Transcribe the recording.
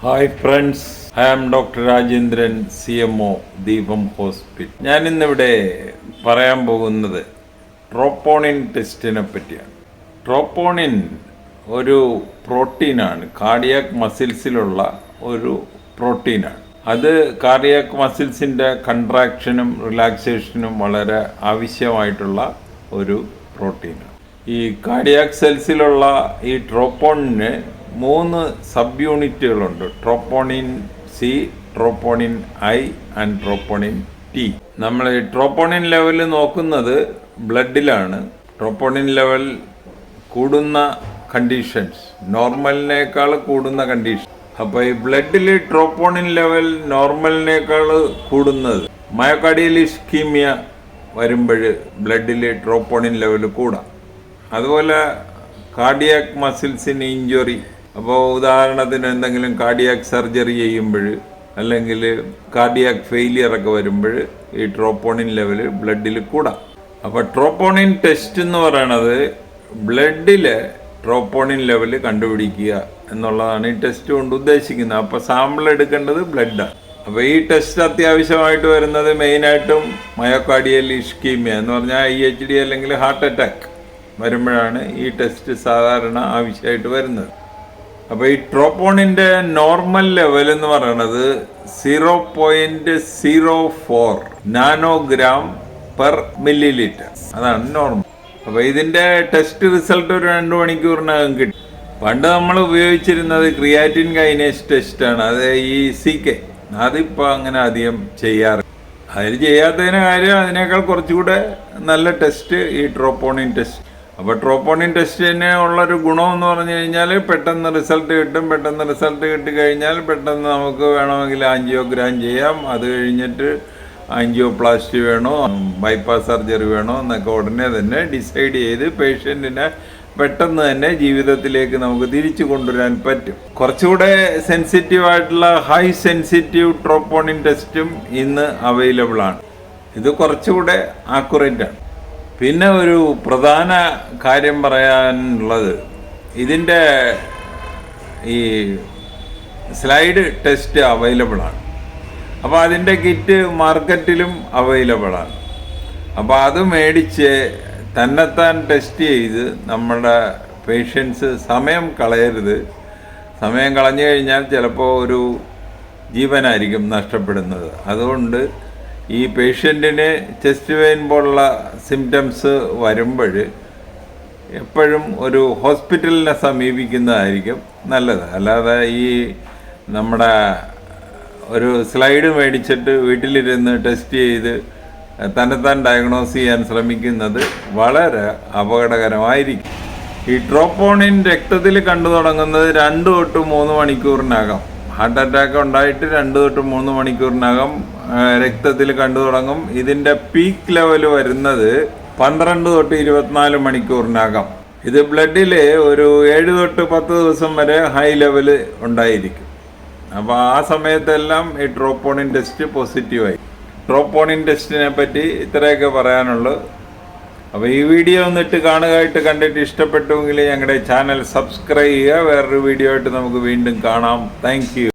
Hi friends, I am doctor Rajendran, CMO, Deepam hospital. ഞാൻ ഇന്നിവിടെ പറയാൻ പോകുന്നത് ട്രോപ്പോണിൻ ടെസ്റ്റിനെ പറ്റിയാണ്. ട്രോപ്പോണിൻ ഒരു പ്രോട്ടീനാണ്, കാർഡിയാക് മസിൽസിലുള്ള ഒരു പ്രോട്ടീനാണ്. അത് കാർഡിയാക് മസിൽസിൻ്റെ കൺട്രാക്ഷനും റിലാക്സേഷനും വളരെ ആവശ്യമായിട്ടുള്ള ഒരു പ്രോട്ടീനാണ്. ഈ കാർഡിയാക് സെൽസിലുള്ള ഈ ട്രോപ്പോണിന് 3 സബ് യൂണിറ്റുകളുണ്ട്: troponin C, troponin I and troponin T. നമ്മൾ ഈ ട്രോപ്പോണിൻ ലെവൽ നോക്കുന്നത് ബ്ലഡിലാണ്. ട്രോപ്പോണിൻ ലെവൽ കൂടുന്ന കണ്ടീഷൻസ്, നോർമലിനേക്കാൾ കൂടുന്ന കണ്ടീഷൻ. അപ്പോൾ ഈ ബ്ലഡിൽ ട്രോപ്പോണിൻ ലെവൽ നോർമലിനേക്കാൾ കൂടുന്നത് മയോകാർഡിയൽ ഇസ്കീമിയ വരുമ്പോൾ ബ്ലഡിൽ ട്രോപ്പോണിൻ ലെവൽ കൂടാം. അതുപോലെ കാർഡിയാക് മസിൽസിന് ഇഞ്ചുറി, അപ്പോൾ ഉദാഹരണത്തിന് എന്തെങ്കിലും കാർഡിയാക് സർജറി ചെയ്യുമ്പോൾ അല്ലെങ്കിൽ കാർഡിയാക് ഫെയിലിയർ ഒക്കെ വരുമ്പോൾ ഈ ട്രോപ്പോണിൻ ലെവൽ ബ്ലഡിൽ കൂടാം. അപ്പോൾ ട്രോപ്പോണിൻ ടെസ്റ്റ് എന്ന് പറയണത് ബ്ലഡിലെ ട്രോപ്പോണിൻ ലെവൽ കണ്ടുപിടിക്കുക എന്നുള്ളതാണ് ഈ ടെസ്റ്റ് കൊണ്ട് ഉദ്ദേശിക്കുന്നത്. അപ്പോൾ സാമ്പിൾ എടുക്കേണ്ടത് ബ്ലഡാണ്. അപ്പോൾ ഈ ടെസ്റ്റ് അത്യാവശ്യമായിട്ട് വരുന്നത് മെയിനായിട്ടും മയോകാർഡിയൽ ഇസ്കീമിയ എന്ന് പറഞ്ഞാൽ IHD അല്ലെങ്കിൽ ഹാർട്ട് അറ്റാക്ക് വരുമ്പോഴാണ് ഈ ടെസ്റ്റ് സാധാരണ ആവശ്യമായിട്ട് വരുന്നത്. അപ്പോൾ ഈ ട്രോപ്പോണിൻ്റെ നോർമൽ ലെവൽ എന്ന് പറയുന്നത് 0.04 നാനോഗ്രാം പെർ മില്ലി-ലിറ്റർ, അതാണ് നോർമൽ. അപ്പോൾ ഇതിൻ്റെ ടെസ്റ്റ് റിസൾട്ട് ഒരു 2 മണിക്കൂറിനകം കിട്ടും. പണ്ട് നമ്മൾ ഉപയോഗിച്ചിരുന്നത് ക്രിയാറ്റിൻ കൈനേസ് ടെസ്റ്റാണ്, അത് ഈ CK. അതിപ്പോൾ അങ്ങനെ അധികം ചെയ്യാറ്. അതിൽ ചെയ്യാത്തതിന് കാര്യം അതിനേക്കാൾ കുറച്ചുകൂടെ നല്ല ടെസ്റ്റ് ഈ ട്രോപ്പോണിൻ ടെസ്റ്റ്. അപ്പോൾ ട്രോപ്പോണിൻ ടെസ്റ്റിന് ഉള്ളൊരു ഗുണമെന്ന് പറഞ്ഞു കഴിഞ്ഞാൽ പെട്ടെന്ന് റിസൾട്ട് കിട്ടും. പെട്ടെന്ന് റിസൾട്ട് കിട്ടിക്കഴിഞ്ഞാൽ പെട്ടെന്ന് നമുക്ക് വേണമെങ്കിൽ ആൻജിയോഗ്രാം ചെയ്യാം. അത് കഴിഞ്ഞിട്ട് ആൻജിയോപ്ലാസ്റ്റി വേണോ ബൈപ്പാസ് സർജറി വേണോ എന്നൊക്കെ ഉടനെ തന്നെ ഡിസൈഡ് ചെയ്ത് പേഷ്യൻറ്റിനെ പെട്ടെന്ന് തന്നെ ജീവിതത്തിലേക്ക് നമുക്ക് തിരിച്ചു കൊണ്ടുവരാൻ പറ്റും. കുറച്ചുകൂടെ സെൻസിറ്റീവ് ആയിട്ടുള്ള ഹൈ സെൻസിറ്റീവ് ട്രോപ്പോണിൻ ടെസ്റ്റും ഇന്ന് അവൈലബിൾ ആണ്. ഇത് കുറച്ചുകൂടെ ആക്യുറേറ്റ് ആണ്. പിന്നെ ഒരു പ്രധാന കാര്യം പറയാനുള്ളത്, ഇതിൻ്റെ ഈ സ്ലൈഡ് ടെസ്റ്റ് അവൈലബിൾ ആണ്. അപ്പോൾ അതിൻ്റെ കിറ്റ് മാർക്കറ്റിലും അവൈലബിൾ ആണ്. അപ്പോൾ അത് മേടിച്ച് തന്നെത്താൻ ടെസ്റ്റ് ചെയ്ത് നമ്മുടെ പേഷ്യൻസ് സമയം കളയരുത്. സമയം കളഞ്ഞു കഴിഞ്ഞാൽ ചിലപ്പോൾ ഒരു ജീവനായിരിക്കും നഷ്ടപ്പെടുന്നത്. അതുകൊണ്ട് ഈ പേഷ്യൻറ്റിന് ചെസ്റ്റ് വെയിൻ പോലുള്ള സിംറ്റംസ് വരുമ്പോൾ എപ്പോഴും ഒരു ഹോസ്പിറ്റലിനെ സമീപിക്കുന്നതായിരിക്കും നല്ലത്. അല്ലാതെ ഈ നമ്മുടെ ഒരു സ്ലൈഡ് മേടിച്ചിട്ട് വീട്ടിലിരുന്ന് ടെസ്റ്റ് ചെയ്ത് തന്നെത്താൻ ഡയഗ്നോസ് ചെയ്യാൻ ശ്രമിക്കുന്നത് വളരെ അപകടകരമായിരിക്കും. ഈ ട്രോപ്പോണിൻ രക്തത്തിൽ കണ്ടു തുടങ്ങുന്നത് 2 തൊട്ട് 3 മണിക്കൂറിനകം. ഹാർട്ട് അറ്റാക്ക് ഉണ്ടായിട്ട് 2 തൊട്ട് 3 മണിക്കൂറിനകം രക്തത്തിൽ കണ്ടു തുടങ്ങും. ഇതിൻ്റെ പീക്ക് ലെവൽ വരുന്നത് 12 തൊട്ട് 24 മണിക്കൂറിനകം. ഇത് ബ്ലഡിൽ ഒരു 7 തൊട്ട് 10 ദിവസം വരെ ഹൈ ലെവൽ ഉണ്ടായിരിക്കും. അപ്പോൾ ആ സമയത്തെല്ലാം ഈ ട്രോപ്പോണിൻ ടെസ്റ്റ് പോസിറ്റീവായി. ട്രോപ്പോണിൻ ടെസ്റ്റിനെ പറ്റി ഇത്രയൊക്കെ പറയാനുള്ളൂ. അപ്പോൾ ഈ വീഡിയോ ഒന്നിട്ട് കാണുകയായിട്ട് കണ്ടിട്ട് ഇഷ്ടപ്പെട്ടുവെങ്കിൽ ഞങ്ങളുടെ ചാനൽ സബ്സ്ക്രൈബ് ചെയ്യുക. വേറൊരു വീഡിയോ ആയിട്ട് നമുക്ക് വീണ്ടും കാണാം. Thank you.